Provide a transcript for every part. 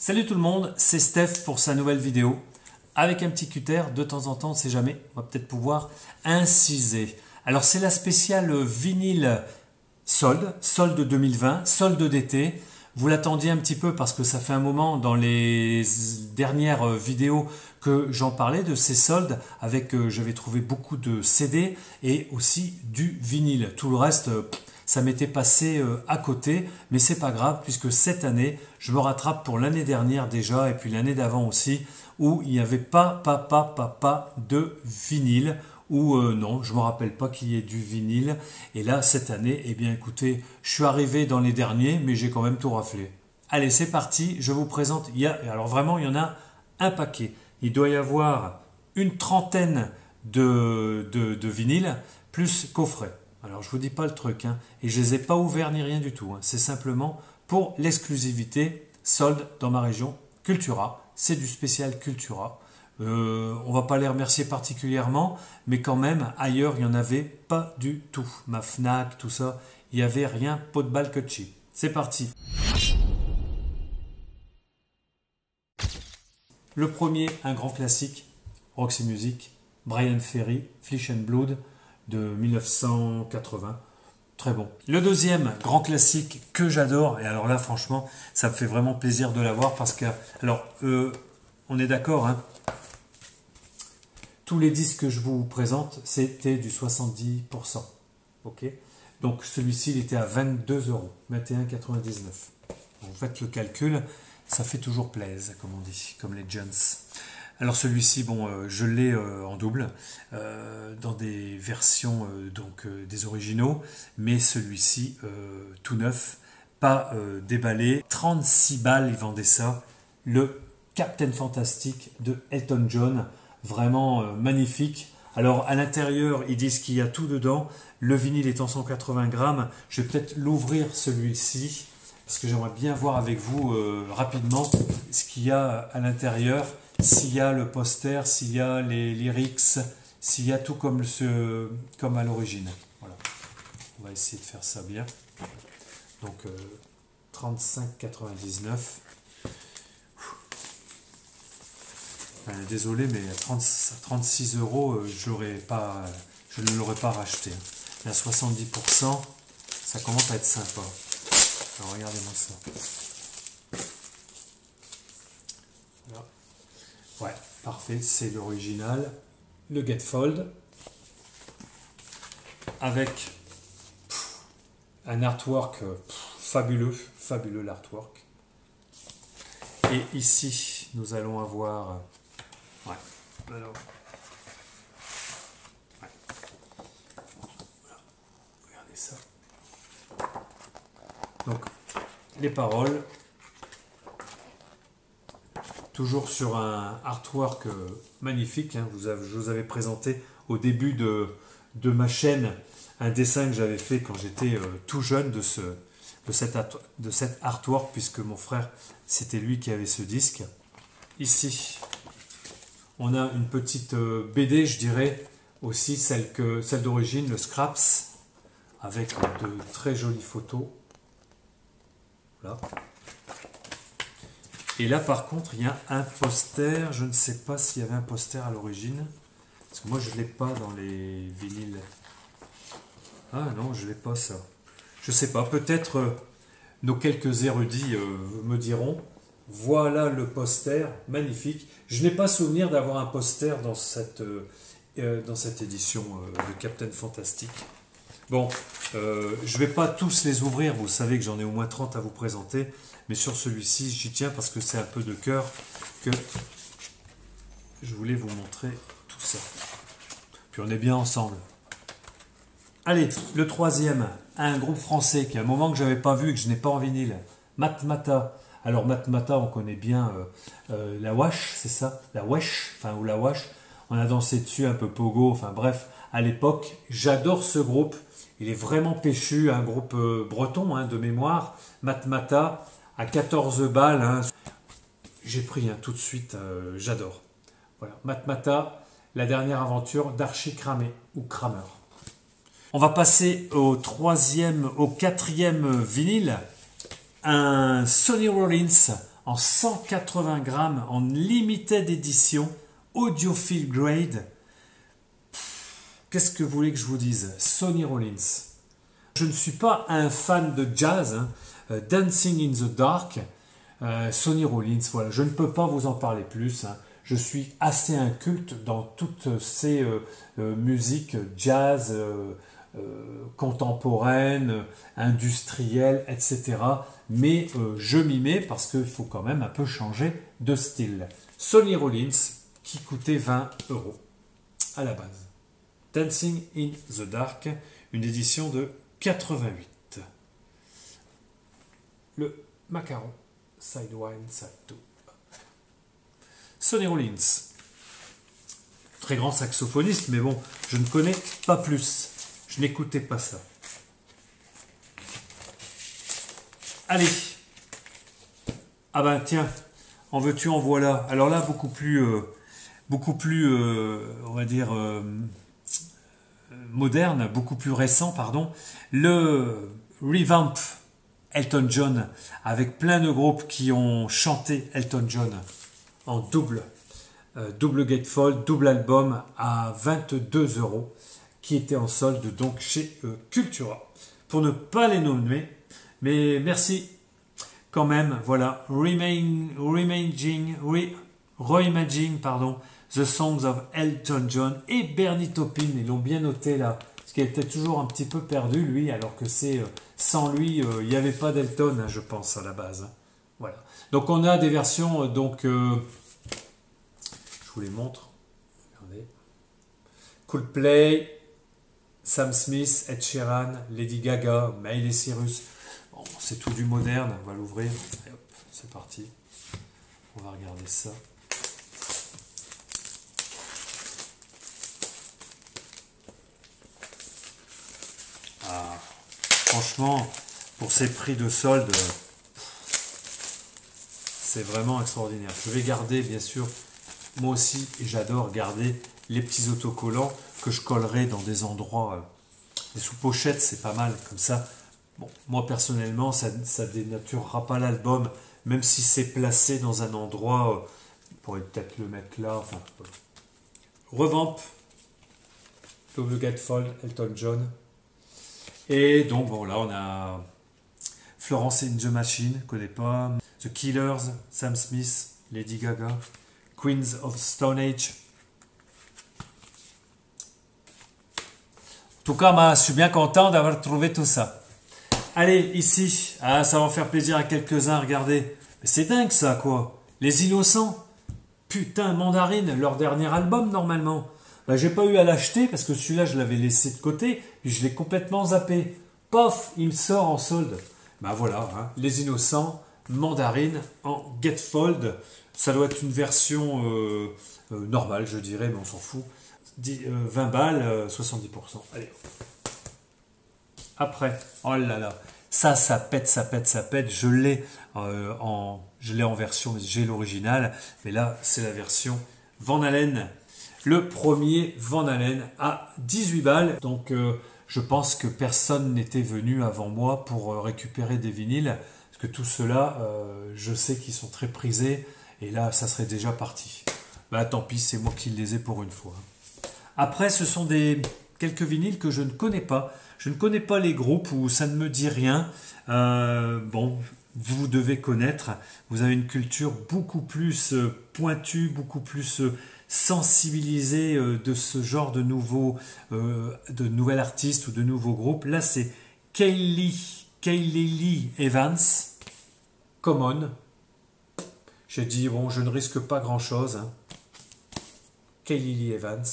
Salut tout le monde, c'est Steph pour sa nouvelle vidéo. Avec un petit cutter, de temps en temps, on ne sait jamais, on va peut-être pouvoir inciser. Alors c'est la spéciale vinyle solde 2020, solde d'été. Vous l'attendiez un petit peu parce que ça fait un moment dans les dernières vidéos que j'en parlais de ces soldes avec, j'avais trouvé beaucoup de CD et aussi du vinyle. Tout le reste, ça m'était passé à côté, mais c'est pas grave puisque cette année, je me rattrape pour l'année dernière déjà et puis l'année d'avant aussi où il n'y avait pas de vinyle. Ou non, je ne me rappelle pas qu'il y ait du vinyle. Et là, cette année, eh bien écoutez, je suis arrivé dans les derniers, mais j'ai quand même tout raflé. Allez, c'est parti, je vous présente. Alors vraiment, il y en a un paquet. Il doit y avoir une trentaine de vinyles, plus coffret. Alors je ne vous dis pas le truc, hein, et je ne les ai pas ouverts ni rien du tout. Hein. C'est simplement pour l'exclusivité, solde dans ma région, Cultura. C'est du spécial Cultura. On va pas les remercier particulièrement, mais quand même, ailleurs, il n'y en avait pas du tout. Ma Fnac, tout ça, il n'y avait rien, pot de balle que de chi. C'est parti. Le premier, un grand classique, Roxy Music, Bryan Ferry, Flesh and Blood, de 1980. Très bon. Le deuxième, grand classique que j'adore, et alors là, franchement, ça me fait vraiment plaisir de l'avoir parce que, alors, on est d'accord, hein, tous les disques que je vous présente, c'était du 70%. Ok. Donc celui-ci, il était à 22 €, 21,99 €. Vous faites le calcul, ça fait toujours plaisir, comme on dit, comme les Jones. Alors celui-ci, bon, je l'ai en double, dans des versions des originaux, mais celui-ci, tout neuf, pas déballé. 36 balles, ils vendaient ça. Le Captain Fantastic de Elton John. Vraiment magnifique. Alors à l'intérieur, ils disent qu'il y a tout dedans. Le vinyle est en 180 grammes. Je vais peut-être l'ouvrir celui-ci parce que j'aimerais bien voir avec vous rapidement ce qu'il y a à l'intérieur. S'il y a le poster, s'il y a les lyrics, s'il y a tout comme à l'origine. Voilà. On va essayer de faire ça bien. Donc 35,99 €. Désolé, mais à 36 €, je ne l'aurais pas racheté. Et à 70%, ça commence à être sympa. Alors regardez-moi ça. Voilà. Ouais, parfait, c'est l'original. Le Gatefold. Avec un artwork fabuleux, fabuleux l'artwork. Et ici, nous allons avoir... Ouais, alors... Ouais. Voilà. Regardez ça. Donc, les paroles. Toujours sur un artwork magnifique. Hein. Je vous avais présenté au début de ma chaîne un dessin que j'avais fait quand j'étais tout jeune de cet artwork, puisque mon frère, c'était lui qui avait ce disque. Ici, on a une petite BD, je dirais, aussi celle d'origine, le Scraps, avec de très jolies photos. Voilà. Et là, par contre, il y a un poster. Je ne sais pas s'il y avait un poster à l'origine. Parce que moi, je ne l'ai pas dans les vinyles. Ah non, je ne l'ai pas, ça. Je ne sais pas. Peut-être nos quelques érudits me diront. Voilà le poster, magnifique. Je n'ai pas souvenir d'avoir un poster dans cette édition de Captain Fantastic. Bon, je ne vais pas tous les ouvrir, vous savez que j'en ai au moins 30 à vous présenter, mais sur celui-ci, j'y tiens parce que c'est un peu de cœur que je voulais vous montrer tout ça. Puis on est bien ensemble. Allez, le troisième, un groupe français qui a un moment que je n'avais pas vu et que je n'ai pas en vinyle, Matmata. Alors Matmata, on connaît bien la Wash, c'est ça? La Wesh, enfin ou la Wash. On a dansé dessus un peu pogo, enfin bref, à l'époque, j'adore ce groupe. Il est vraiment péchu, un groupe breton hein, de mémoire. Matmata, à 14 balles. Hein. J'ai pris tout de suite, j'adore. Voilà, Matmata, la dernière aventure d'Archie Cramé ou Kramer. On va passer au quatrième vinyle. Un Sonny Rollins en 180 grammes, en limited edition, audiophile grade. Qu'est-ce que vous voulez que je vous dise? Sonny Rollins. Je ne suis pas un fan de jazz, hein. Dancing in the Dark, Sonny Rollins, voilà, je ne peux pas vous en parler plus, hein. Je suis assez inculte dans toutes ces musiques jazz, contemporaines, industrielles, etc. Mais je m'y mets parce qu'il faut quand même un peu changer de style. Sonny Rollins, qui coûtait 20 € à la base. Dancing in the Dark, une édition de 88. Le macaron, side one, side two. Sonny Rollins, très grand saxophoniste, mais bon, je ne connais pas plus. Je n'écoutais pas ça. Allez. Ah ben tiens, en veux-tu, en voilà. Alors là, beaucoup plus, on va dire, moderne, beaucoup plus récent, pardon. Le revamp Elton John, avec plein de groupes qui ont chanté Elton John en double gatefold, double album à 22 €, qui était en solde donc chez Cultura. Pour ne pas les nommer, mais merci quand même, voilà, Reimaging, pardon, The Songs of Elton John et Bernie Taupin, ils l'ont bien noté là, parce qu'il était toujours un petit peu perdu lui, alors que c'est sans lui, il n'y avait pas d'Elton, hein, je pense, à la base. Hein. Voilà. Donc on a des versions, je vous les montre. Regardez. Coldplay, Sam Smith, Ed Sheeran, Lady Gaga, Miley Cyrus. Bon, c'est tout du moderne. On va l'ouvrir. C'est parti. On va regarder ça. Ah, franchement, pour ces prix de solde, c'est vraiment extraordinaire. Je vais garder, bien sûr, moi aussi, j'adore garder les petits autocollants que je collerai dans des endroits, des sous-pochettes, c'est pas mal, comme ça. Bon, moi, personnellement, ça ne dénaturera pas l'album, même si c'est placé dans un endroit, on pourrait peut-être le mettre là, enfin, voilà. Revamp, double gatefold, Elton John. Et donc, bon, là, on a Florence and the Machine, je ne connais pas, The Killers, Sam Smith, Lady Gaga, Queens of Stone Age. En tout cas, je suis bien content d'avoir trouvé tout ça. Allez, ici, ça va faire plaisir à quelques-uns, regardez. C'est dingue ça, quoi. Les Innocents. Putain, Mandarine, leur dernier album, normalement. Bah, j'ai pas eu à l'acheter parce que celui-là, je l'avais laissé de côté, puis je l'ai complètement zappé. Pof, il me sort en solde. Bah voilà, hein, Les Innocents, Mandarine en Gatefold. Ça doit être une version normale, je dirais, mais on s'en fout. 20 balles, 70%. Allez. Après, oh là là, ça pète, ça pète, ça pète. Je l'ai en version, j'ai l'original, mais là, c'est la version Van Halen. Le premier Van Halen à 18 balles. Donc, je pense que personne n'était venu avant moi pour récupérer des vinyles. Parce que tout cela, je sais qu'ils sont très prisés. Et là, ça serait déjà parti. Bah, tant pis, c'est moi qui les ai pour une fois. Après, ce sont quelques vinyles que je ne connais pas. Je ne connais pas les groupes où ça ne me dit rien. Bon, vous devez connaître. Vous avez une culture beaucoup plus pointue, beaucoup plus sensibilisée de ce genre de nouvel artiste ou de nouveaux groupes. Là, c'est Kaylee Lee Evans, Common. J'ai dit, bon, je ne risque pas grand-chose. Hein. Kaylee Lee Evans.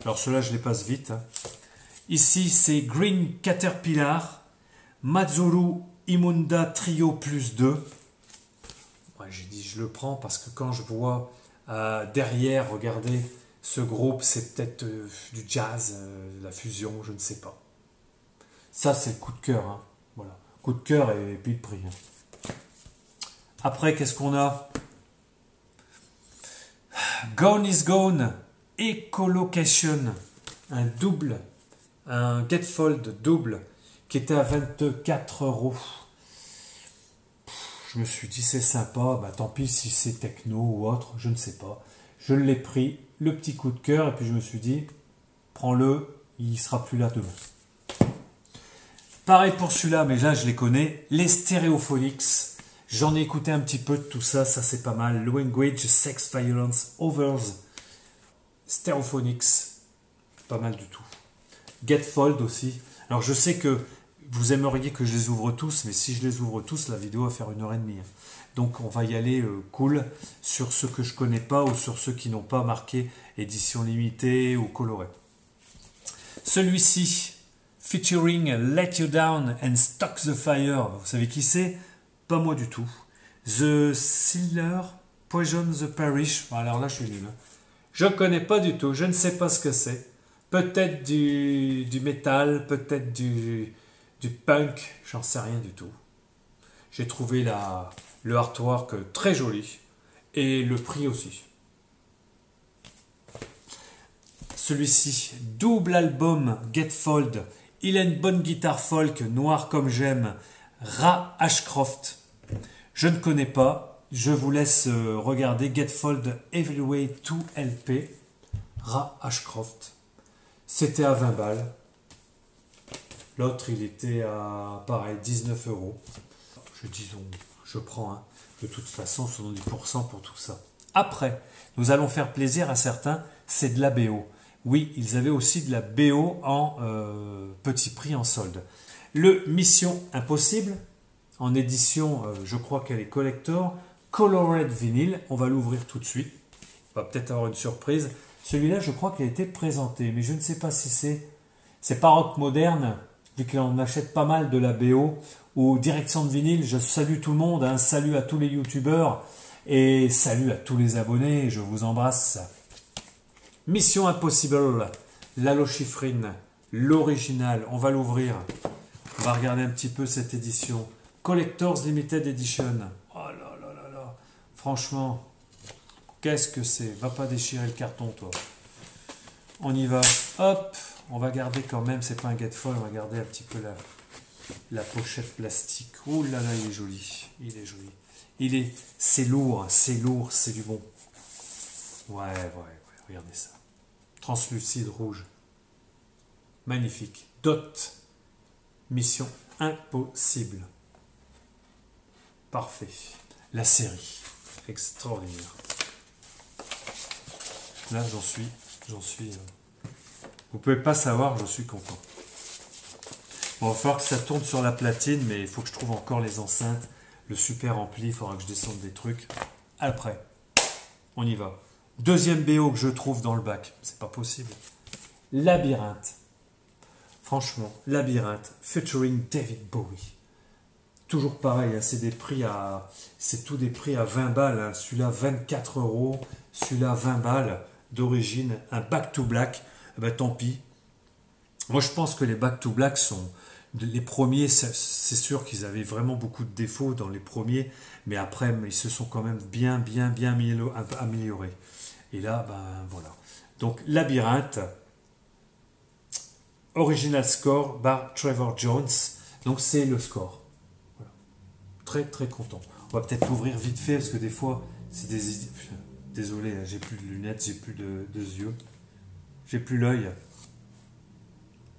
Alors, ceux-là, je les passe vite. Hein. Ici, c'est Green Caterpillar, Matsuru Imunda Trio plus 2. Ouais, j'ai dit, je le prends parce que quand je vois derrière, regardez, ce groupe, c'est peut-être du jazz, de la fusion, je ne sais pas. Ça, c'est le coup de cœur. Hein. Voilà. Coup de cœur et puis le prix. Hein. Après, qu'est-ce qu'on a? Gone is Gone, Echolocation, un Gatefold double qui était à 24 €. Je me suis dit c'est sympa, bah, tant pis si c'est techno ou autre, je ne sais pas. Je l'ai pris, le petit coup de cœur, et puis je me suis dit, prends-le, il sera plus là demain. Pareil pour celui-là, mais là je les connais, les Stereophonics. J'en ai écouté un petit peu de tout ça, ça c'est pas mal. Language, Sex, Violence, Overs, Stereophonics, pas mal du tout. Getfold aussi. Alors je sais que vous aimeriez que je les ouvre tous, mais si je les ouvre tous, la vidéo va faire 1h30. Donc on va y aller cool sur ceux que je connais pas ou sur ceux qui n'ont pas marqué édition limitée ou colorée. Celui-ci, featuring Let You Down and Stock the Fire. Vous savez qui c'est? Pas moi du tout. The Sealer, Poison the Parish. Alors là je suis nul. Je ne connais pas du tout, je ne sais pas ce que c'est. Peut-être du métal, peut-être du punk, j'en sais rien du tout. J'ai trouvé le artwork très joli et le prix aussi. Celui-ci, double album Getfold. Il a une bonne guitare folk, noire comme j'aime. Ra Ashcroft. Je ne connais pas. Je vous laisse regarder Getfold Everyway 2 LP. Ra Ashcroft. C'était à 20 balles. L'autre, il était à, pareil, 19 €. Je prends. Hein. De toute façon, 70% pour tout ça. Après, nous allons faire plaisir à certains. C'est de la BO. Oui, ils avaient aussi de la BO en petit prix en solde. Le Mission Impossible, en édition, je crois qu'elle est collector. Colored Vinyl, on va l'ouvrir tout de suite. On va peut-être avoir une surprise. Celui-là, je crois qu'il a été présenté, mais je ne sais pas si c'est pas rock moderne, vu qu'on achète pas mal de la BO, ou direction de vinyle. Je salue tout le monde, hein, salut à tous les youtubeurs, et salut à tous les abonnés, je vous embrasse. Mission Impossible, l'Alochifrine, l'original, on va l'ouvrir. On va regarder un petit peu cette édition. Collector's Limited Edition. Oh là là là là. Franchement, qu'est-ce que c'est? Va pas déchirer le carton, toi. On y va. Hop. On va garder quand même, c'est pas un Getfold, on va garder un petit peu la pochette plastique. Oh là là, il est joli. Il est joli. C'est lourd, c'est du bon. Ouais, regardez ça. Translucide rouge. Magnifique. Dot. Mission Impossible. Parfait. La série. Extraordinaire. Là, j'en suis. Vous pouvez pas savoir, je suis content. Bon, il va falloir que ça tourne sur la platine, mais il faut que je trouve encore les enceintes. Le super ampli, il faudra que je descende des trucs. Après, on y va. Deuxième BO que je trouve dans le bac. C'est pas possible. Labyrinthe. Franchement, Labyrinthe, featuring David Bowie. Toujours pareil, hein, c'est tout des prix à 20 balles. Hein. Celui-là, 24 €. Celui-là, 20 balles d'origine. Un back to black. Eh ben, tant pis. Moi, je pense que les back to black sont... Les premiers, c'est sûr qu'ils avaient vraiment beaucoup de défauts dans les premiers. Mais après, ils se sont quand même bien améliorés. Et là, ben voilà. Donc, Labyrinthe. Original score par Trevor Jones. Donc, c'est le score. Voilà. Très, très content. On va peut-être l'ouvrir vite fait parce que des fois, c'est des idées. Désolé, j'ai plus de lunettes, j'ai plus de yeux. J'ai plus l'œil.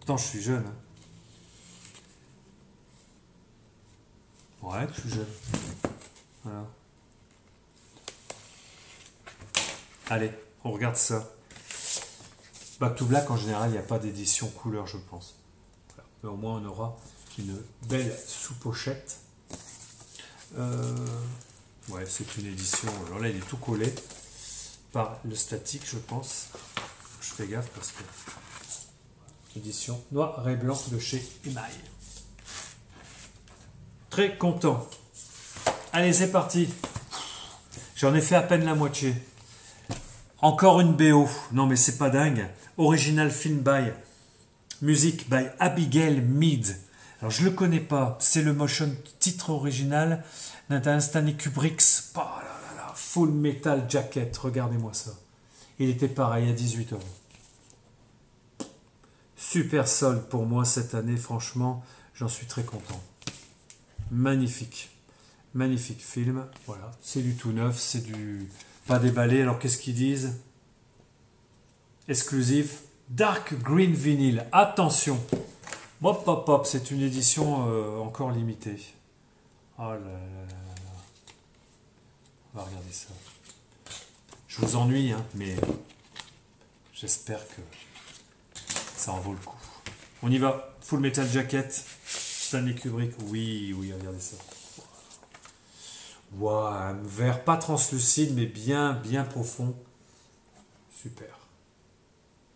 Pourtant, je suis jeune. Hein. Ouais, je suis jeune. Voilà. Allez, on regarde ça. Back to Black, en général, il n'y a pas d'édition couleur, je pense. Voilà. Mais au moins, on aura une belle sous-pochette. Ouais, c'est une édition. Alors là, il est tout collé par le statique, je pense. Je fais gaffe parce que... Édition noir et blanc de chez Emaille. Très content. Allez, c'est parti. J'en ai fait à peine la moitié. Encore une BO. Non, mais c'est pas dingue. Original film by. Musique by Abigail Mead. Alors, je le connais pas. C'est le motion titre original d'un Stanley Kubrick. Oh là là là. Full Metal Jacket. Regardez-moi ça. Il était pareil à 18 €. Super solde pour moi cette année. Franchement, j'en suis très content. Magnifique. Magnifique film. Voilà, c'est du tout neuf, c'est du pas déballé. Alors qu'est-ce qu'ils disent? Exclusif Dark Green Vinyl. Attention. Hop, hop, hop, c'est une édition encore limitée. Oh là là là là. On va regarder ça. Je vous ennuie, hein, mais j'espère que ça en vaut le coup. On y va. Full Metal Jacket. Stanley Kubrick. Oui, oui, regardez ça. Wow, un verre pas translucide, mais bien, bien profond. Super.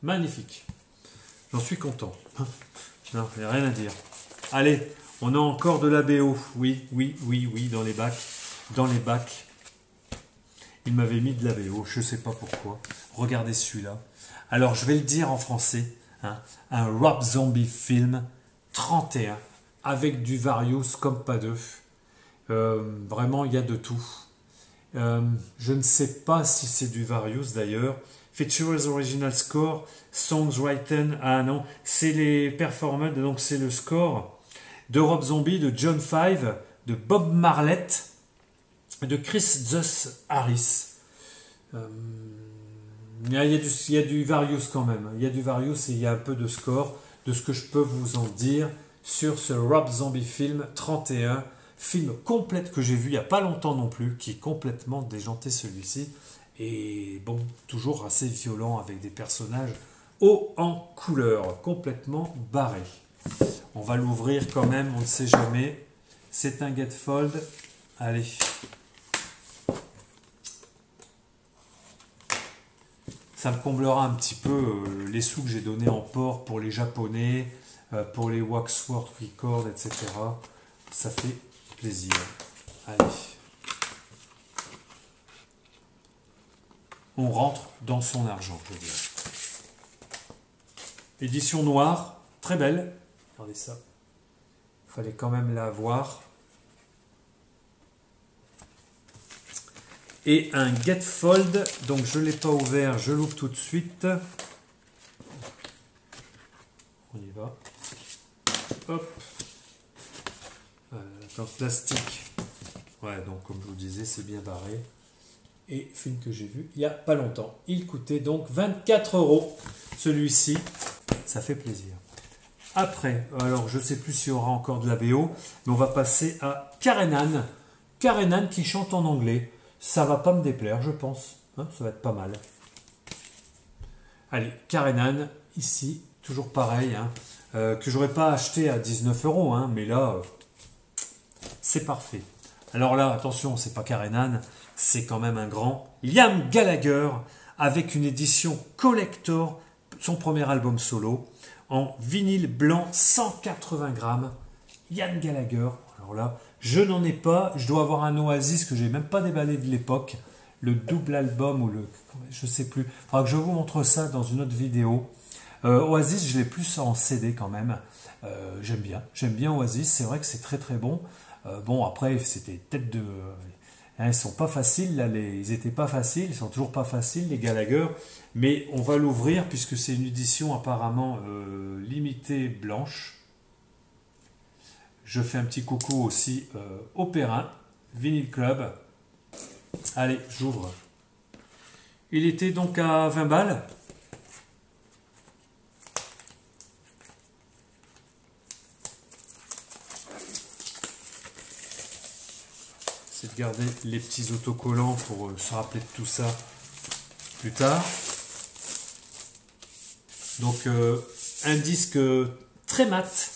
Magnifique. J'en suis content. Non, il n'y a rien à dire. Allez, on a encore de la BO. Oui, oui, oui, oui, dans les bacs. Dans les bacs. Il m'avait mis de la BO, je ne sais pas pourquoi. Regardez celui-là. Alors, je vais le dire en français. Hein, un Rob Zombie film 31 avec du Various comme pas deux. Vraiment, il y a de tout. Je ne sais pas si c'est du Various d'ailleurs. Features Original Score, Songs Written. Ah non, c'est les performances, donc c'est le score de Rob Zombie, de John Five, de Bob Marlett, de Chris Zeus Harris. Il y a du Various quand même. Il y a du Various et il y a un peu de score de ce que je peux vous en dire sur ce Rob Zombie film 31. Film complet que j'ai vu il n'y a pas longtemps non plus, qui est complètement déjanté celui-ci. Et bon, toujours assez violent avec des personnages hauts en couleur, complètement barrés. On va l'ouvrir quand même, on ne sait jamais. C'est un Gatefold. Allez. Ça me comblera un petit peu les sous que j'ai donnés en port pour les Japonais, pour les Waxworks Records, etc. Ça fait plaisir. Allez. On rentre dans son argent, je veux dire. Édition noire, très belle. Regardez ça. Il fallait quand même la voir. Et un Gatefold, donc je ne l'ai pas ouvert, je l'ouvre tout de suite. On y va. Hop. En plastique. Ouais, donc comme je vous disais, c'est bien barré. Et film que j'ai vu il n'y a pas longtemps. Il coûtait donc 24 €. Celui-ci, ça fait plaisir. Après, alors je ne sais plus s'il y aura encore de la BO, mais on va passer à Karenan. Karenan qui chante en anglais. Ça va pas me déplaire, je pense. Hein, ça va être pas mal. Allez, Karenan, ici, toujours pareil. Hein, que j'aurais pas acheté à 19 €, hein, mais là, c'est parfait. Alors là, attention, c'est pas Karenan, c'est quand même un grand Liam Gallagher avec une édition collector, son premier album solo, en vinyle blanc 180 grammes. Liam Gallagher, alors là, je n'en ai pas, je dois avoir un Oasis que j'ai même pas déballé de l'époque, le double album ou le, je sais plus. Il faudra que je vous montre ça dans une autre vidéo. Oasis, je l'ai plus en CD quand même. J'aime bien Oasis, c'est vrai que c'est très très bon. Bon, après, c'était tête de... Hein, ils sont pas faciles, là, ils étaient pas faciles, ils sont toujours pas faciles, les Gallagher. Mais on va l'ouvrir puisque c'est une édition apparemment limitée blanche. Je fais un petit coucou aussi au Perrin, Vinyl Club. Allez, j'ouvre. Il était donc à 20 balles. C'est de garder les petits autocollants pour se rappeler de tout ça plus tard. Donc un disque très mat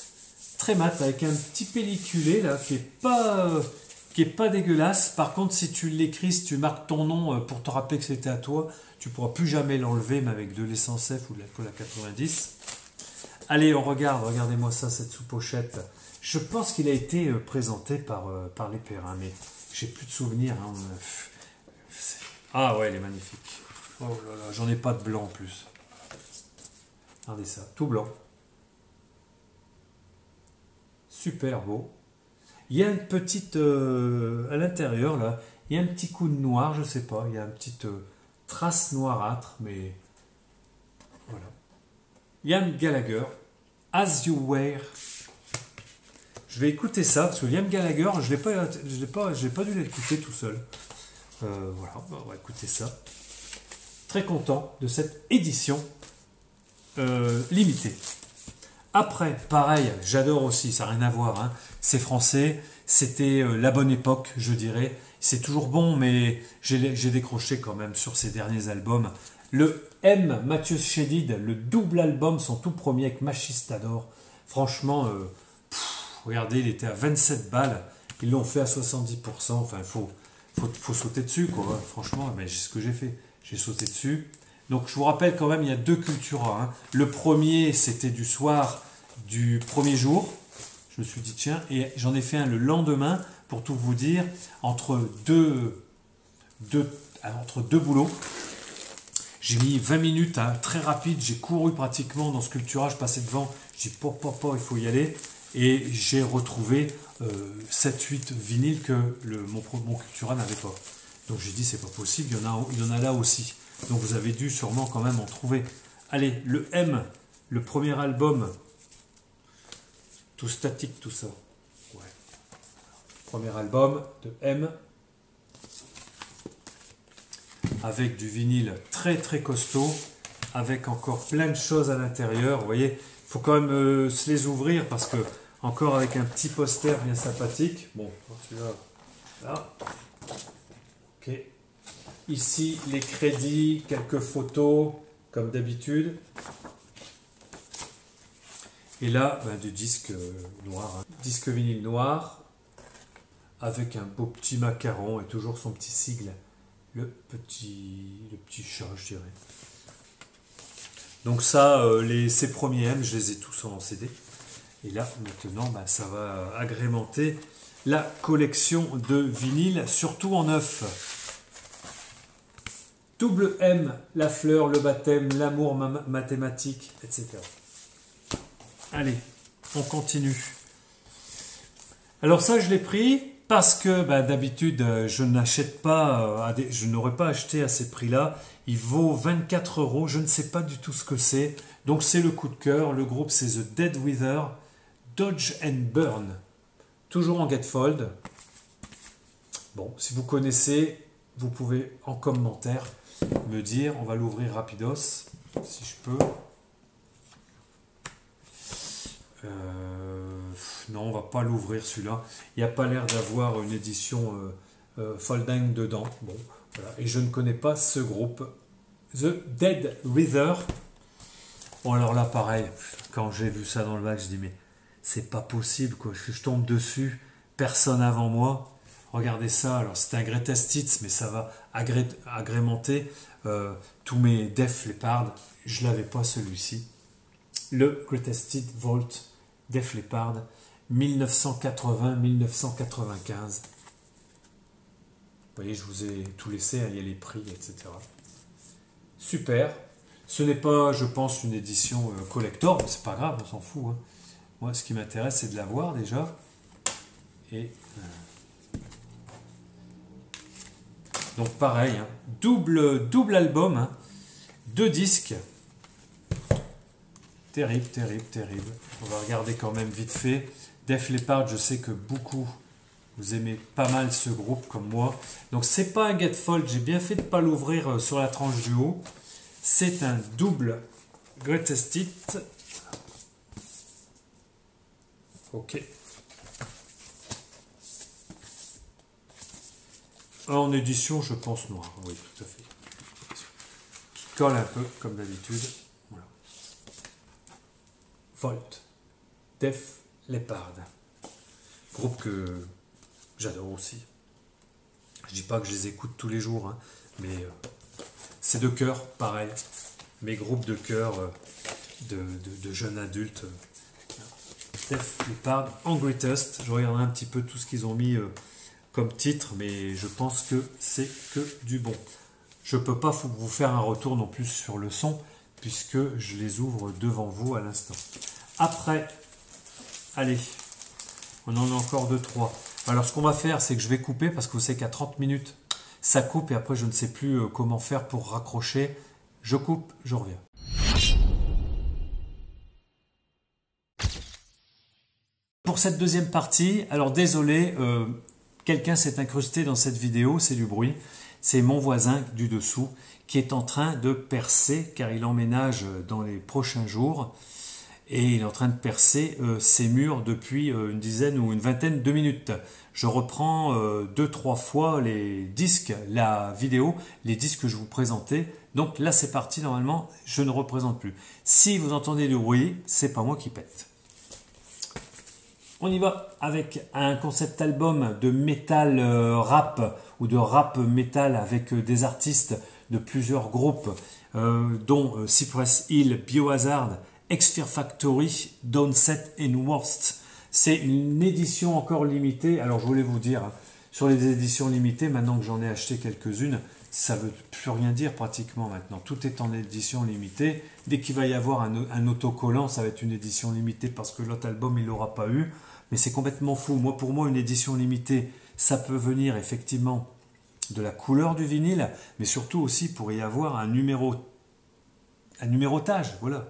avec un petit pelliculé là qui est pas dégueulasse. Par contre, si tu l'écris, si tu marques ton nom pour te rappeler que c'était à toi, tu pourras plus jamais l'enlever, même avec de l'essence F ou de l'alcool à 90. Allez, on regarde, regardez-moi ça, cette sous-pochette. Je pense qu'il a été présenté par les Perrins, mais j'ai plus de souvenirs. Hein. Ah ouais, elle est magnifique. Oh là là, j'en ai pas de blanc en plus. Regardez ça, tout blanc. Super beau. Il y a une petite... à l'intérieur, là, il y a un petit coup de noir, je sais pas. Il y a une petite trace noirâtre, mais... Voilà. Liam Gallagher, As You Were. je vais écouter ça, parce que Liam Gallagher, je n'ai pas dû l'écouter tout seul. Voilà, on va écouter ça. Très content de cette édition limitée. Après, pareil, j'adore aussi, ça n'a rien à voir, hein. C'est français, c'était la bonne époque, je dirais. C'est toujours bon, mais j'ai décroché quand même sur ces derniers albums. Le M, Mathieu Chédid, le double album, son tout premier avec Machistador. Franchement, regardez, il était à 27 balles, ils l'ont fait à 70%. Enfin, faut sauter dessus, quoi. Franchement, mais c'est ce que j'ai fait. J'ai sauté dessus. Donc, je vous rappelle quand même, il y a deux Cultura, hein. Le premier, c'était du soir du premier jour. Je me suis dit, tiens, et j'en ai fait un le lendemain, pour tout vous dire, entre deux boulots. J'ai mis 20 minutes, hein, très rapide, j'ai couru pratiquement dans ce Cultura, je passais devant, je dis, il faut y aller. Et j'ai retrouvé 7-8 vinyles que mon Cultura n'avait pas. Donc j'ai dit, c'est pas possible, il y en a là aussi. Donc vous avez dû sûrement quand même en trouver. Allez, le M, le premier album, tout statique, tout ça. Ouais. Premier album de M, avec du vinyle très très costaud, avec encore plein de choses à l'intérieur. Vous voyez, il faut quand même se les ouvrir parce que, encore avec un petit poster bien sympathique. Bon, celui-là, là. Ok. Ici, les crédits, quelques photos, comme d'habitude. Et là, du disque noir. Hein. Disque vinyle noir, avec un beau petit macaron et toujours son petit sigle. Le petit chat, je dirais. Donc ça, ces premiers M, je les ai tous en CD. Et là, maintenant, ça va agrémenter la collection de vinyles, surtout en neuf. Double M, la fleur, le baptême, l'amour mathématique, etc. Allez, on continue. Alors ça, je l'ai pris parce que d'habitude, je n'achète pas, je n'aurais pas acheté à ces prix-là. Il vaut 24 €, je ne sais pas du tout ce que c'est. Donc c'est le coup de cœur. Le groupe, c'est The Dead Weather, Dodge and Burn. Toujours en gatefold. Bon, si vous connaissez, vous pouvez en commentaire me dire. On va l'ouvrir rapidos, si je peux. Non, on va pas l'ouvrir celui-là. Il n'y a pas l'air d'avoir une édition folding dedans. Bon, voilà. Et je ne connais pas ce groupe. The Dead Weather. Bon, alors là, pareil, quand j'ai vu ça dans le bac, je dis, mais c'est pas possible, quoi. Je tombe dessus, personne avant moi. Regardez ça, alors c'est un Greatest Hits, mais ça va agrémenter tous mes Def Leppard. Je l'avais pas celui-ci. Le Greatest Hits Vault Def Leppard 1980-1995. Vous voyez, je vous ai tout laissé, il y a les prix, etc. Super. Ce n'est pas, je pense, une édition collector, mais c'est pas grave, on s'en fout. Hein. Moi, ce qui m'intéresse, c'est de la voir déjà. Et donc pareil, hein, double album, hein, 2 disques. Terrible, terrible, terrible. On va regarder quand même vite fait. Def Leppard, je sais que beaucoup, vous aimez pas mal ce groupe comme moi. Donc c'est pas un gatefold, j'ai bien fait de ne pas l'ouvrir sur la tranche du haut. C'est un double Greatest Hits. Ok. En édition, je pense noir. Oui, tout à fait. Qui colle un peu, comme d'habitude. Voilà. Volt. Def Leppard. Groupe que j'adore aussi. Je dis pas que je les écoute tous les jours, hein, mais c'est de cœur, pareil. Mes groupes de cœur de jeunes adultes. Def Leppard en Greatest. Je regarderai un petit peu tout ce qu'ils ont mis comme titre, mais je pense que c'est que du bon. Je ne peux pas vous faire un retour non plus sur le son, puisque je les ouvre devant vous à l'instant. Après, allez, on en a encore 2-3. Alors ce qu'on va faire, c'est que je vais couper, parce que vous savez qu'à 30 minutes, ça coupe, et après je ne sais plus comment faire pour raccrocher. Je coupe, je reviens. cette deuxième partie. Alors désolé, quelqu'un s'est incrusté dans cette vidéo, c'est du bruit. C'est mon voisin du dessous qui est en train de percer, car il emménage dans les prochains jours. Et il est en train de percer ses murs depuis une dizaine ou une vingtaine de minutes. Je reprends 2-3 fois les disques, la vidéo, les disques que je vous présentais. Donc là c'est parti, normalement je ne représente plus. Si vous entendez du bruit, c'est pas moi qui pète. On y va avec un concept album de metal rap ou de rap metal avec des artistes de plusieurs groupes dont Cypress Hill, Biohazard, X-Fear Factory, Downset and Worst. C'est une édition encore limitée. Alors je voulais vous dire, sur les éditions limitées, maintenant que j'en ai acheté quelques-unes, ça ne veut plus rien dire pratiquement maintenant. Tout est en édition limitée. Dès qu'il va y avoir un autocollant, ça va être une édition limitée parce que l'autre album, il l'aura pas eu. Mais c'est complètement fou. Pour moi, une édition limitée, ça peut venir effectivement de la couleur du vinyle, mais surtout aussi pour y avoir un numérotage, voilà.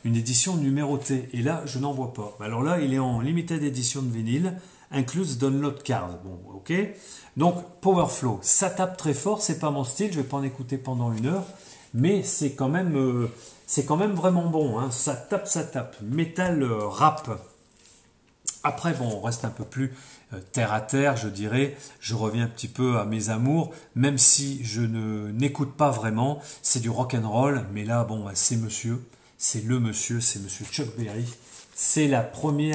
Une édition numérotée. Et là, je n'en vois pas. Alors là, il est en limited edition de vinyle, includes download card. Bon, ok. Donc, Powerflow, ça tape très fort. C'est pas mon style. Je vais pas en écouter pendant 1 heure, mais c'est quand même vraiment bon. Hein. Ça tape, ça tape. Metal rap. Après, bon, on reste un peu plus terre à terre, je dirais. Je reviens un petit peu à mes amours, même si je n'écoute pas vraiment. C'est du rock and roll, mais là, bon, c'est monsieur. C'est monsieur Chuck Berry. C'est le premier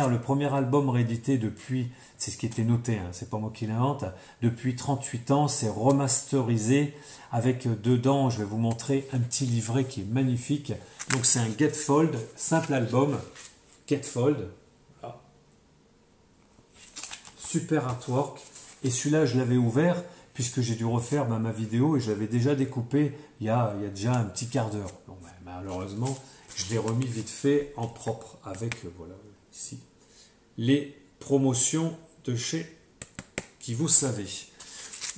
album réédité depuis, c'est ce qui était noté, hein, c'est pas moi qui l'invente, depuis 38 ans, c'est remasterisé avec dedans, je vais vous montrer un petit livret qui est magnifique. Donc c'est un Gatefold, simple album, Gatefold. Super artwork. Et celui-là, je l'avais ouvert puisque j'ai dû refaire ma vidéo et je l'avais déjà découpé il y a déjà un petit quart d'heure. Bon, malheureusement, je l'ai remis vite fait en propre avec, voilà, ici, les promotions de chez Qui Vous Savez.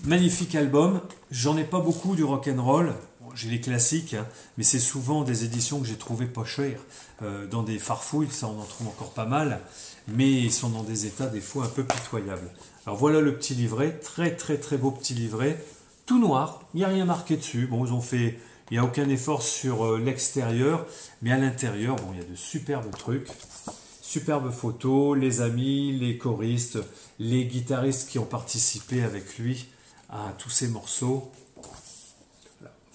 Magnifique album. J'en ai pas beaucoup du rock'n'roll. J'ai les classiques, hein, mais c'est souvent des éditions que j'ai trouvées pas chères. Dans des farfouilles, ça on en trouve encore pas mal, mais ils sont dans des états des fois un peu pitoyables. Alors voilà le petit livret, très très très beau petit livret, tout noir, il n'y a rien marqué dessus. Bon, il n'y a aucun effort sur l'extérieur, mais à l'intérieur, bon, il y a de superbes trucs, superbes photos, les amis, les choristes, les guitaristes qui ont participé avec lui à tous ces morceaux.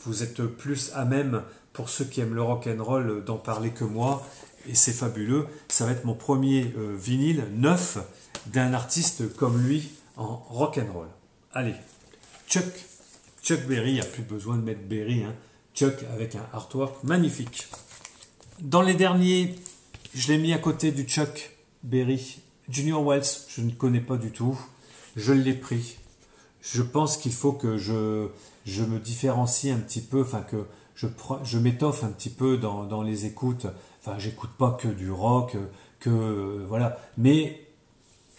Vous êtes plus à même, pour ceux qui aiment le rock'n'roll, d'en parler que moi. Et c'est fabuleux. Ça va être mon premier vinyle neuf d'un artiste comme lui en rock'n'roll. Allez, Chuck Berry, il n'y a plus besoin de mettre Berry. Hein. Chuck avec un artwork magnifique. Dans les derniers, je l'ai mis à côté du Chuck Berry. Junior Wells, je ne connais pas du tout. Je l'ai pris. Je pense qu'il faut que je me différencie un petit peu, enfin que je m'étoffe un petit peu dans les écoutes. Enfin, j'écoute pas que du rock, voilà. Mais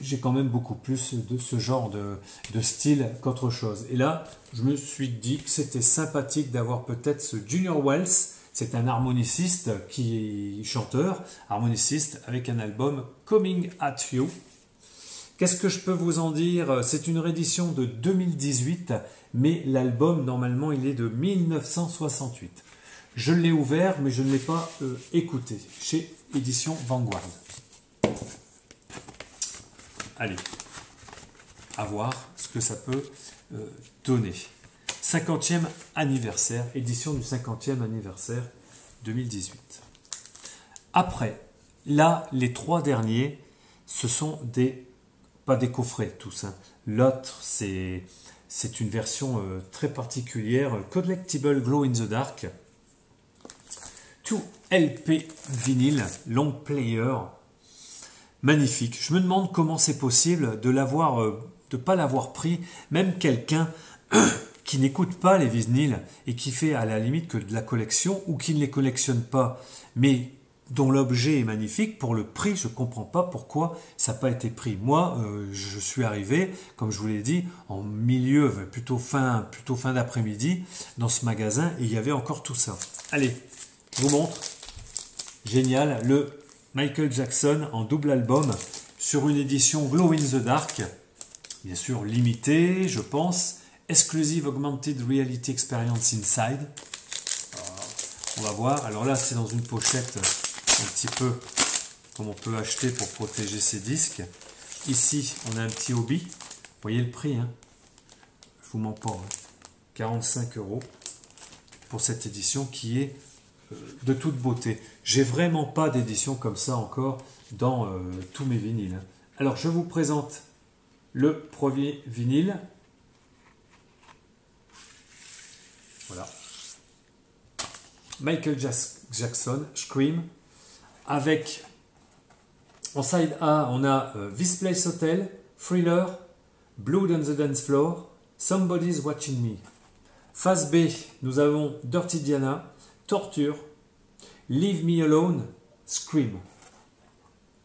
j'ai quand même beaucoup plus de ce genre de style qu'autre chose. Et là, je me suis dit que c'était sympathique d'avoir peut-être ce Junior Wells. C'est un harmoniciste qui est chanteur, harmoniciste avec un album Coming at You. Qu'est-ce que je peux vous en dire? C'est une réédition de 2018, mais l'album, normalement, il est de 1968. Je l'ai ouvert, mais je ne l'ai pas écouté, chez Édition Vanguard. Allez, à voir ce que ça peut donner. 50e anniversaire, édition du 50e anniversaire 2018. Après, là, les 3 derniers, ce sont pas des coffrets tous. Hein. L'autre, c'est une version très particulière. Collectible Glow in the Dark. 2 LP vinyle, long player. Magnifique. Je me demande comment c'est possible de pas l'avoir pris. Même quelqu'un qui n'écoute pas les vinyles et qui fait à la limite que de la collection ou qui ne les collectionne pas, mais dont l'objet est magnifique, pour le prix, je ne comprends pas pourquoi ça n'a pas été pris. Moi, je suis arrivé, comme je vous l'ai dit, en milieu, plutôt fin d'après-midi, dans ce magasin, et il y avait encore tout ça. Allez, je vous montre. Génial, le Michael Jackson en double album, sur une édition Glow in the Dark, bien sûr limitée, je pense. Exclusive Augmented Reality Experience Inside. On va voir. Alors là, c'est dans une pochette un petit peu comme on peut acheter pour protéger ses disques. Ici, on a un petit hobby. Vous voyez le prix, hein? Je vous mens pas. Hein. 45 € pour cette édition qui est de toute beauté. J'ai vraiment pas d'édition comme ça encore dans tous mes vinyles. Hein. Alors, je vous présente le premier vinyle. Voilà. Michael Jackson, Scream, avec en side A, on a This Place Hotel, Thriller, Blood on the Dance Floor, Somebody's Watching Me. Face B, nous avons Dirty Diana, Torture, Leave Me Alone, Scream.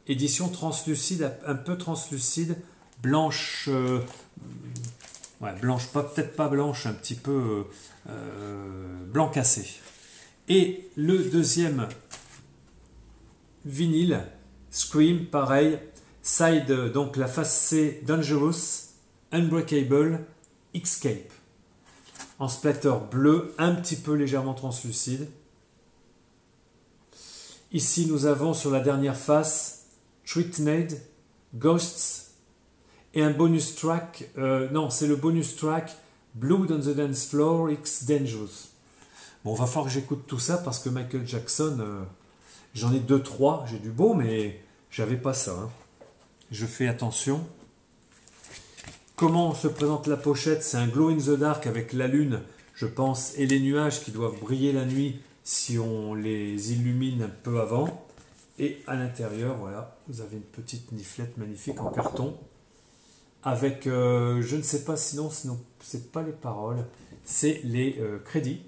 Édition translucide, un peu translucide, blanche, ouais, blanche, peut-être pas blanche, un petit peu blanc cassé. Et le deuxième vinyle, Scream, pareil, side, donc la face C, Dangerous, Unbreakable, Escape. En splatter bleu, un petit peu légèrement translucide. Ici, nous avons sur la dernière face, Threatened, Ghosts, et un bonus track, non, c'est le bonus track, Blood on the Dance Floor, X Dangerous. Bon, va falloir que j'écoute tout ça parce que Michael Jackson, j'en ai 2-3, j'ai du beau, mais j'avais pas ça. Hein. Je fais attention. Comment se présente la pochette? C'est un glow in the dark avec la lune, je pense, et les nuages qui doivent briller la nuit si on les illumine un peu avant. Et à l'intérieur, voilà, vous avez une petite niflette magnifique en carton. Avec, je ne sais pas, sinon c'est pas les paroles, c'est les crédits.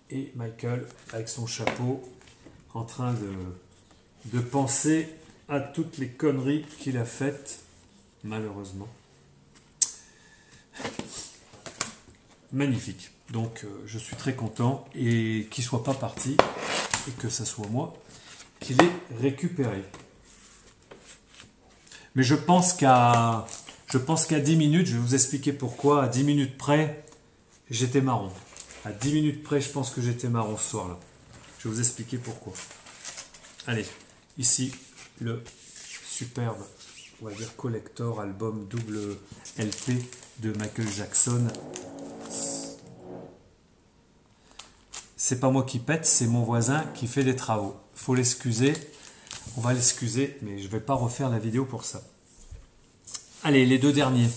Et Michael, avec son chapeau, en train de penser à toutes les conneries qu'il a faites, malheureusement. Magnifique. Donc, je suis très content et qu'il ne soit pas parti et que ce soit moi qui l'ai récupéré. Mais je pense qu'à 10 minutes, je vais vous expliquer pourquoi, à 10 minutes près, j'étais marron. À 10 minutes près, je pense que j'étais marron ce soir-là. Je vais vous expliquer pourquoi. Allez, ici, le superbe, on va dire, collector, album double LP de Michael Jackson. C'est pas moi qui pète, c'est mon voisin qui fait des travaux. Il faut l'excuser. On va l'excuser, mais je ne vais pas refaire la vidéo pour ça. Allez, les deux derniers.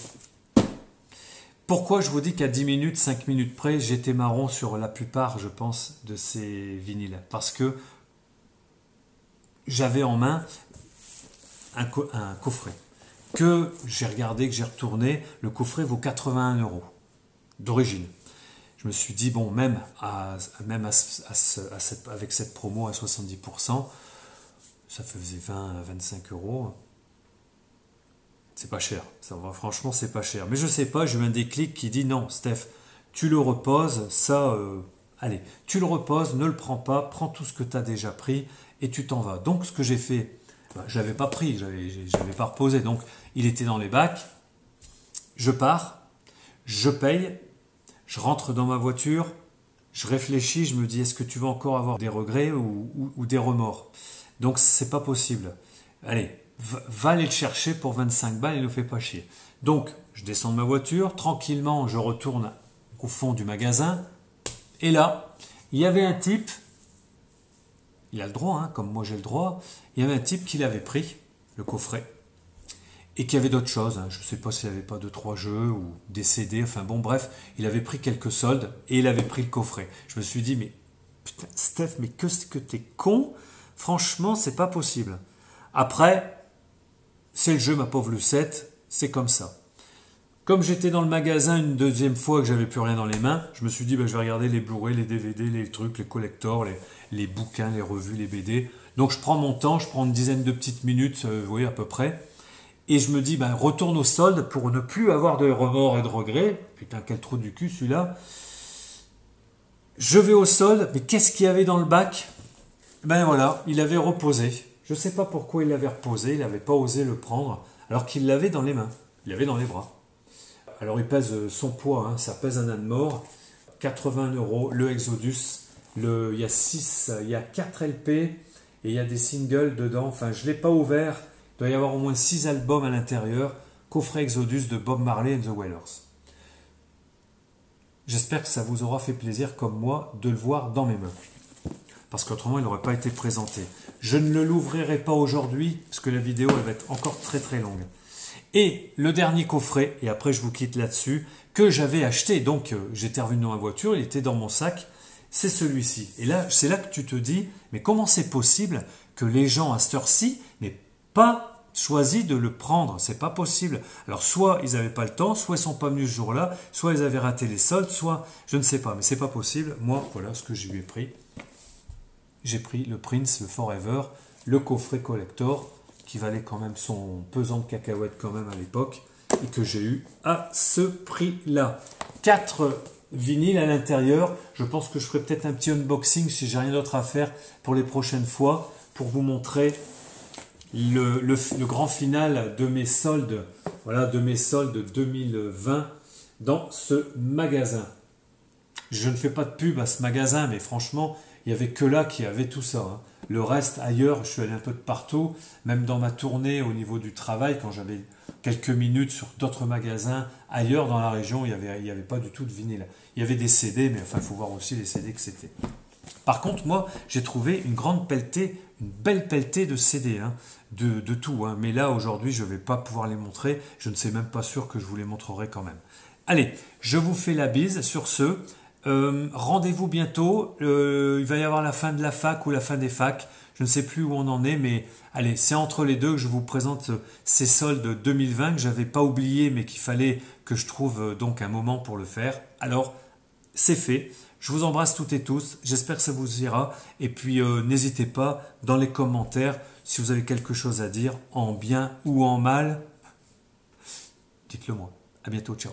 Pourquoi je vous dis qu'à 10 minutes, 5 minutes près, j'étais marron sur la plupart, je pense, de ces vinyles? Parce que j'avais en main un coffret que j'ai regardé, que j'ai retourné. Le coffret vaut 81 € d'origine. Je me suis dit, bon, avec cette promo à 70%, ça faisait 20 à 25 €. C'est pas cher, ça va, franchement c'est pas cher. Mais je sais pas, j'ai eu un déclic qui dit non, Steph, tu le reposes, ça, allez, tu le reposes, ne le prends pas, prends tout ce que tu as déjà pris et tu t'en vas. Donc ce que j'ai fait, je l'avais pas pris, je l'avais pas reposé, donc il était dans les bacs, je pars, je paye, je rentre dans ma voiture, je réfléchis, je me dis est-ce que tu vas encore avoir des regrets ou des remords? Donc c'est pas possible. Allez, va aller le chercher pour 25 balles et ne fais pas chier. Donc, je descends de ma voiture, tranquillement, je retourne au fond du magasin. Et là, il y avait un type, il a le droit, hein, comme moi j'ai le droit, il y avait un type qui l'avait pris, le coffret, et qui avait d'autres choses. Hein. Je ne sais pas s'il n'avait pas 2-3 jeux ou des CD, enfin bon, bref, il avait pris quelques soldes et il avait pris le coffret. Je me suis dit, mais putain, Steph, mais que t'es con, franchement, c'est pas possible. Après, c'est le jeu, ma pauvre Lucette, c'est comme ça. Comme j'étais dans le magasin une deuxième fois que j'avais plus rien dans les mains, je me suis dit, je vais regarder les Blu-ray, les DVD, les trucs, les collectors, les bouquins, les revues, les BD. Donc je prends mon temps, je prends une dizaine de petites minutes, vous voyez à peu près, et je me dis, retourne au solde pour ne plus avoir de remords et de regrets. Putain, quel trou du cul celui-là. Je vais au solde, mais qu'est-ce qu'il y avait dans le bac? Ben voilà, il avait reposé. Je ne sais pas pourquoi il l'avait reposé, il n'avait pas osé le prendre, alors qu'il l'avait dans les mains, il l'avait dans les bras. Alors il pèse son poids, hein, ça pèse un âne mort, 80 €, le Exodus, il y a 4 LP et il y a des singles dedans, enfin je ne l'ai pas ouvert, il doit y avoir au moins 6 albums à l'intérieur, coffret Exodus de Bob Marley and the Wailers. J'espère que ça vous aura fait plaisir comme moi de le voir dans mes mains. Parce qu'autrement il n'aurait pas été présenté. Je ne l'ouvrirai pas aujourd'hui, parce que la vidéo elle va être encore très très longue. Et le dernier coffret, et après je vous quitte là-dessus, que j'avais acheté, donc j'étais revenu dans ma voiture, il était dans mon sac, c'est celui-ci. Et là, c'est là que tu te dis, mais comment c'est possible que les gens à cette heure-ci n'aient pas choisi de le prendre? C'est pas possible. Alors soit ils n'avaient pas le temps, soit ils sont pas venus ce jour-là, soit ils avaient raté les soldes, soit je ne sais pas, mais c'est pas possible. Moi, voilà ce que je lui ai pris. J'ai pris le Prince, le Forever, le coffret collector, qui valait quand même son pesant de cacahuètes quand même à l'époque, et que j'ai eu à ce prix-là. 4 vinyles à l'intérieur. Je pense que je ferai peut-être un petit unboxing si j'ai rien d'autre à faire pour les prochaines fois, pour vous montrer le grand final de mes soldes, voilà, de mes soldes 2020 dans ce magasin. Je ne fais pas de pub à ce magasin, mais franchement, il n'y avait que là qui avait tout ça, hein. Le reste, ailleurs, je suis allé un peu de partout, même dans ma tournée au niveau du travail, quand j'avais quelques minutes sur d'autres magasins, ailleurs dans la région, il y avait pas du tout de vinyle. Il y avait des CD, mais enfin, il faut voir aussi les CD que c'était. Par contre, moi, j'ai trouvé une grande pelletée, une belle pelletée de CD, hein, de tout. Hein. Mais là, aujourd'hui, je ne vais pas pouvoir les montrer. Je ne sais même pas sûr que je vous les montrerai quand même. Allez, je vous fais la bise sur ce. Rendez-vous bientôt. Il va y avoir la fin de la fac ou la fin des facs. Je ne sais plus où on en est, mais allez, c'est entre les deux que je vous présente ces soldes 2020 que j'avais pas oublié, mais qu'il fallait que je trouve donc un moment pour le faire. Alors, c'est fait. Je vous embrasse toutes et tous. J'espère que ça vous ira. Et puis, n'hésitez pas dans les commentaires si vous avez quelque chose à dire, en bien ou en mal. Dites-le moi. À bientôt. Ciao.